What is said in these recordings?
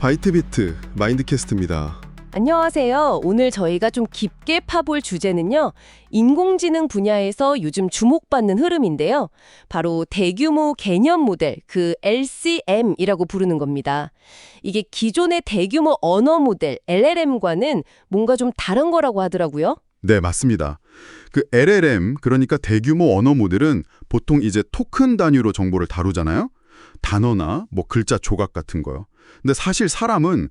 바이트비트 마인드캐스트입니다. 안녕하세요. 오늘 저희가 좀 깊게 파볼 주제는요. 인공지능 분야에서 요즘 주목받는 흐름인데요. 바로 대규모 개념 모델, 그 LCM이라고 부르는 겁니다. 이게 기존의 대규모 언어 모델, LLM과는 뭔가 좀 다른 거라고 하더라고요. 네, 맞습니다. 그 LLM, 그러니까 대규모 언어 모델은 보통 이제 토큰 단위로 정보를 다루잖아요. 단어나 뭐 글자 조각 같은 거요. 근데 사실 사람은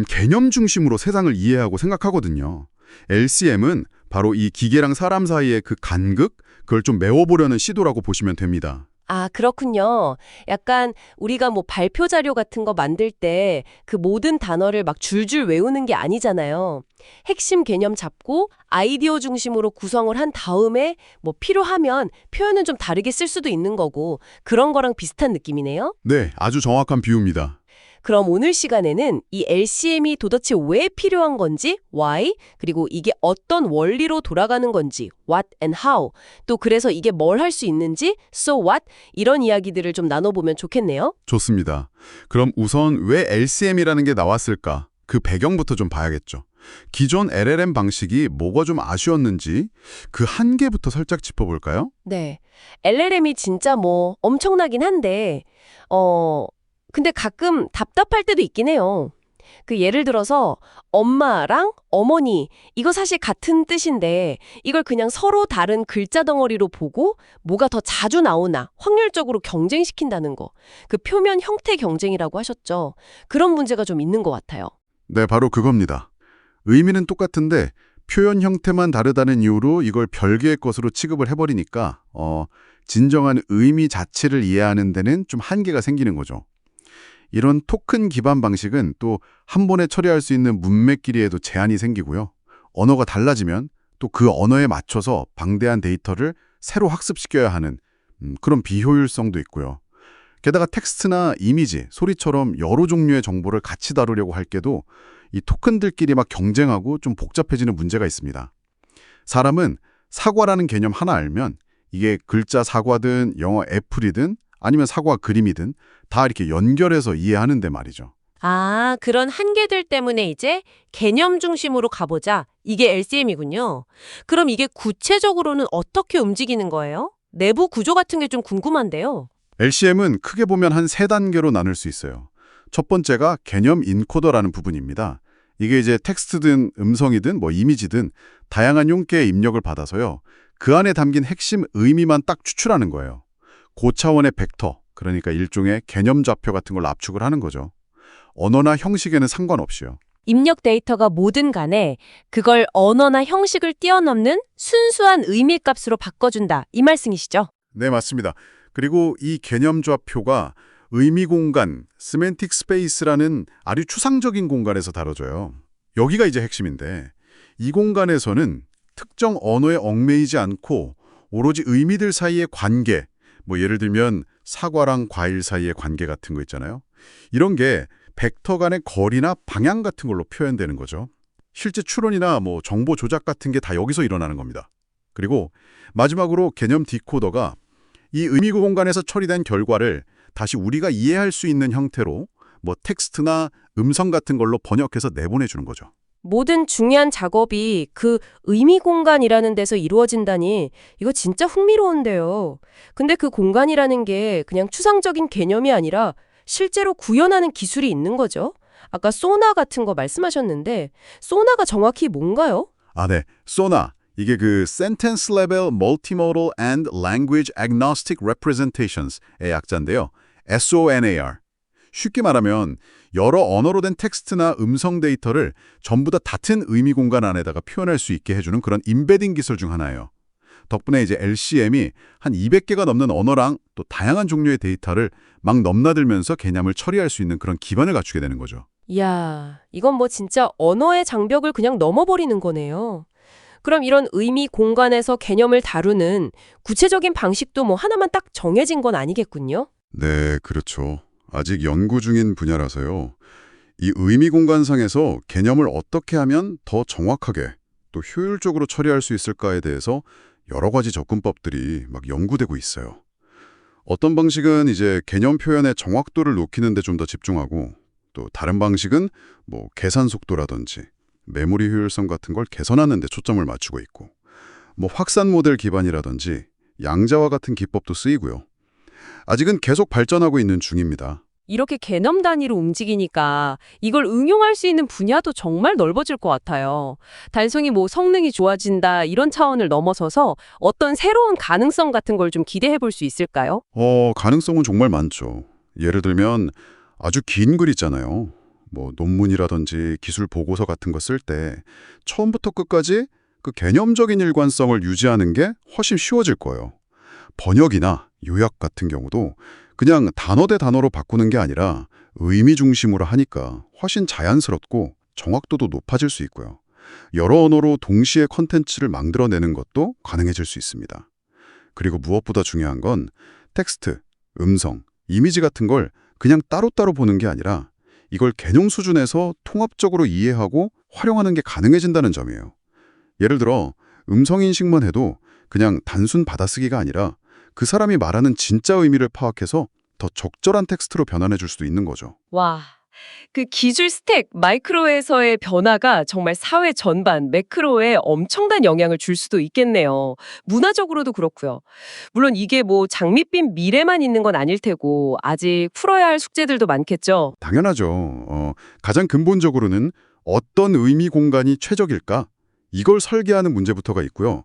개념 중심으로 세상을 이해하고 생각하거든요. LCM은 바로 이 기계랑 사람 사이의 그 간극, 그걸 좀 메워보려는 시도라고 보시면 됩니다. 아, 그렇군요. 약간 우리가 뭐 발표 자료 같은 거 만들 때 그 모든 단어를 막 줄줄 외우는 게 아니잖아요. 핵심 개념 잡고 아이디어 중심으로 구성을 한 다음에 뭐 필요하면 표현은 좀 다르게 쓸 수도 있는 거고 그런 거랑 비슷한 느낌이네요. 네, 아주 정확한 비유입니다. 그럼 오늘 시간에는 이 LCM이 도대체 왜 필요한 건지, why, 그리고 이게 어떤 원리로 돌아가는 건지, what and how, 또 그래서 이게 뭘 할 수 있는지, so what, 이런 이야기들을 좀 나눠보면 좋겠네요. 좋습니다. 그럼 우선 왜 LCM이라는 게 나왔을까? 그 배경부터 좀 봐야겠죠. 기존 LLM 방식이 뭐가 좀 아쉬웠는지 그 한계부터 살짝 짚어볼까요? 네. LLM이 진짜 뭐 엄청나긴 한데, 근데 가끔 답답할 때도 있긴 해요. 그 예를 들어서 엄마랑 어머니 이거 사실 같은 뜻인데 이걸 그냥 서로 다른 글자 덩어리로 보고 뭐가 더 자주 나오나 확률적으로 경쟁시킨다는 거. 그 표면 형태 경쟁이라고 하셨죠. 그런 문제가 좀 있는 것 같아요. 네, 바로 그겁니다. 의미는 똑같은데 표현 형태만 다르다는 이유로 이걸 별개의 것으로 취급을 해버리니까 진정한 의미 자체를 이해하는 데는 좀 한계가 생기는 거죠. 이런 토큰 기반 방식은 또 한 번에 처리할 수 있는 문맥 길이에도 제한이 생기고요. 언어가 달라지면 또 그 언어에 맞춰서 방대한 데이터를 새로 학습시켜야 하는 그런 비효율성도 있고요. 게다가 텍스트나 이미지, 소리처럼 여러 종류의 정보를 같이 다루려고 할 때도 이 토큰들끼리 막 경쟁하고 좀 복잡해지는 문제가 있습니다. 사람은 사과라는 개념 하나 알면 이게 글자 사과든 영어 애플이든 아니면 사과 그림이든 다 이렇게 연결해서 이해하는데 말이죠. 아, 그런 한계들 때문에 이제 개념 중심으로 가보자. 이게 LCM이군요. 그럼 이게 구체적으로는 어떻게 움직이는 거예요? 내부 구조 같은 게 좀 궁금한데요. LCM은 크게 보면 한 세 단계로 나눌 수 있어요. 첫 번째가 개념 인코더라는 부분입니다. 이게 이제 텍스트든 음성이든 뭐 이미지든 다양한 용계의 입력을 받아서요. 그 안에 담긴 핵심 의미만 딱 추출하는 거예요. 고차원의 벡터, 그러니까 일종의 개념 좌표 같은 걸 압축을 하는 거죠. 언어나 형식에는 상관없이요. 입력 데이터가 뭐든 간에 그걸 언어나 형식을 뛰어넘는 순수한 의미 값으로 바꿔준다. 이 말씀이시죠? 네, 맞습니다. 그리고 이 개념 좌표가 의미 공간, semantic space라는 아주 추상적인 공간에서 다뤄져요. 여기가 이제 핵심인데 이 공간에서는 특정 언어에 얽매이지 않고 오로지 의미들 사이의 관계, 뭐 예를 들면 사과랑 과일 사이의 관계 같은 거 있잖아요. 이런 게 벡터 간의 거리나 방향 같은 걸로 표현되는 거죠. 실제 추론이나 뭐 정보 조작 같은 게 다 여기서 일어나는 겁니다. 그리고 마지막으로 개념 디코더가 이 의미 공간에서 처리된 결과를 다시 우리가 이해할 수 있는 형태로 뭐 텍스트나 음성 같은 걸로 번역해서 내보내주는 거죠. 모든 중요한 작업이 그 의미 공간이라는 데서 이루어진다니 이거 진짜 흥미로운데요. 근데 그 공간이라는 게 그냥 추상적인 개념이 아니라 실제로 구현하는 기술이 있는 거죠. 아까 소나 같은 거 말씀하셨는데 소나가 정확히 뭔가요? 아, 네. 소나. 이게 그 Sentence Level Multimodal and Language Agnostic Representations의 약자인데요. SONAR. 쉽게 말하면 여러 언어로 된 텍스트나 음성 데이터를 전부 다 같은 의미 공간 안에다가 표현할 수 있게 해주는 그런 임베딩 기술 중 하나예요. 덕분에 이제 LCM이 한 200개가 넘는 언어랑 또 다양한 종류의 데이터를 막 넘나들면서 개념을 처리할 수 있는 그런 기반을 갖추게 되는 거죠. 이야, 이건 뭐 진짜 언어의 장벽을 그냥 넘어버리는 거네요. 그럼 이런 의미 공간에서 개념을 다루는 구체적인 방식도 뭐 하나만 딱 정해진 건 아니겠군요? 네, 그렇죠. 아직 연구 중인 분야라서요. 이 의미 공간상에서 개념을 어떻게 하면 더 정확하게 또 효율적으로 처리할 수 있을까에 대해서 여러 가지 접근법들이 막 연구되고 있어요. 어떤 방식은 이제 개념 표현의 정확도를 높이는 데 좀 더 집중하고 또 다른 방식은 뭐 계산 속도라든지 메모리 효율성 같은 걸 개선하는 데 초점을 맞추고 있고 뭐 확산 모델 기반이라든지 양자와 같은 기법도 쓰이고요. 아직은 계속 발전하고 있는 중입니다. 이렇게 개념 단위로 움직이니까 이걸 응용할 수 있는 분야도 정말 넓어질 것 같아요. 단순히 뭐 성능이 좋아진다 이런 차원을 넘어서서 어떤 새로운 가능성 같은 걸 좀 기대해 볼 수 있을까요? 가능성은 정말 많죠. 예를 들면 아주 긴 글 있잖아요. 뭐 논문이라든지 기술 보고서 같은 거 쓸 때 처음부터 끝까지 그 개념적인 일관성을 유지하는 게 훨씬 쉬워질 거예요. 번역이나 요약 같은 경우도 그냥 단어 대 단어로 바꾸는 게 아니라 의미 중심으로 하니까 훨씬 자연스럽고 정확도도 높아질 수 있고요. 여러 언어로 동시에 컨텐츠를 만들어내는 것도 가능해질 수 있습니다. 그리고 무엇보다 중요한 건 텍스트, 음성, 이미지 같은 걸 그냥 따로따로 보는 게 아니라 이걸 개념 수준에서 통합적으로 이해하고 활용하는 게 가능해진다는 점이에요. 예를 들어 음성 인식만 해도 그냥 단순 받아쓰기가 아니라 그 사람이 말하는 진짜 의미를 파악해서 더 적절한 텍스트로 변환해 줄 수도 있는 거죠. 와, 그 기술 스택 마이크로에서의 변화가 정말 사회 전반 매크로에 엄청난 영향을 줄 수도 있겠네요. 문화적으로도 그렇고요. 물론 이게 뭐 장밋빛 미래만 있는 건 아닐 테고 아직 풀어야 할 숙제들도 많겠죠. 당연하죠. 가장 근본적으로는 어떤 의미 공간이 최적일까? 이걸 설계하는 문제부터가 있고요.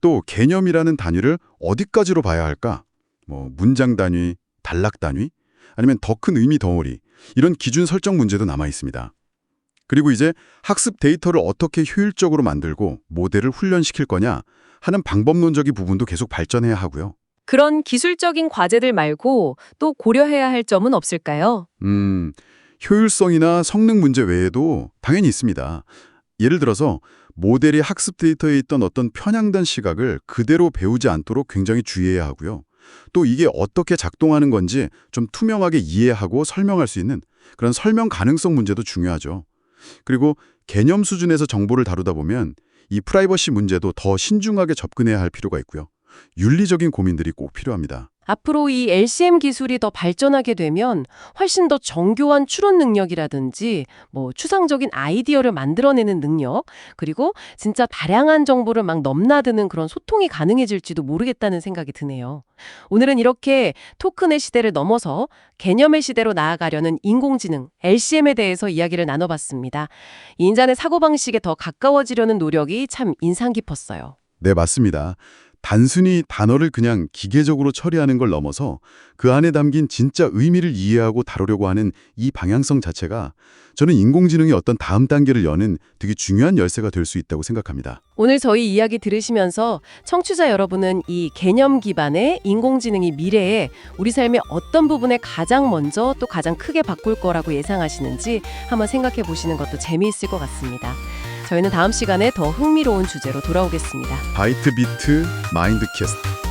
또 개념이라는 단위를 어디까지로 봐야 할까? 뭐 문장 단위, 단락 단위, 아니면 더 큰 의미 덩어리 이런 기준 설정 문제도 남아 있습니다. 그리고 이제 학습 데이터를 어떻게 효율적으로 만들고 모델을 훈련시킬 거냐 하는 방법론적인 부분도 계속 발전해야 하고요. 그런 기술적인 과제들 말고 또 고려해야 할 점은 없을까요? 효율성이나 성능 문제 외에도 당연히 있습니다. 예를 들어서 모델이 학습 데이터에 있던 어떤 편향된 시각을 그대로 배우지 않도록 굉장히 주의해야 하고요. 또 이게 어떻게 작동하는 건지 좀 투명하게 이해하고 설명할 수 있는 그런 설명 가능성 문제도 중요하죠. 그리고 개념 수준에서 정보를 다루다 보면 이 프라이버시 문제도 더 신중하게 접근해야 할 필요가 있고요. 윤리적인 고민들이 꼭 필요합니다. 앞으로 이 LCM 기술이 더 발전하게 되면 훨씬 더 정교한 추론 능력이라든지 뭐 추상적인 아이디어를 만들어내는 능력, 그리고 진짜 다량한 정보를 막 넘나드는 그런 소통이 가능해질지도 모르겠다는 생각이 드네요. 오늘은 이렇게 토큰의 시대를 넘어서 개념의 시대로 나아가려는 인공지능, LCM에 대해서 이야기를 나눠봤습니다. 인간의 사고방식에 더 가까워지려는 노력이 참 인상 깊었어요. 네, 맞습니다. 단순히 단어를 그냥 기계적으로 처리하는 걸 넘어서 그 안에 담긴 진짜 의미를 이해하고 다루려고 하는 이 방향성 자체가 저는 인공지능의 어떤 다음 단계를 여는 되게 중요한 열쇠가 될 수 있다고 생각합니다. 오늘 저희 이야기 들으시면서 청취자 여러분은 이 개념 기반의 인공지능이 미래에 우리 삶의 어떤 부분에 가장 먼저 또 가장 크게 바꿀 거라고 예상하시는지 한번 생각해 보시는 것도 재미있을 것 같습니다. 저희는 다음 시간에 더 흥미로운 주제로 돌아오겠습니다. 바이트 비트 마인드 캐스트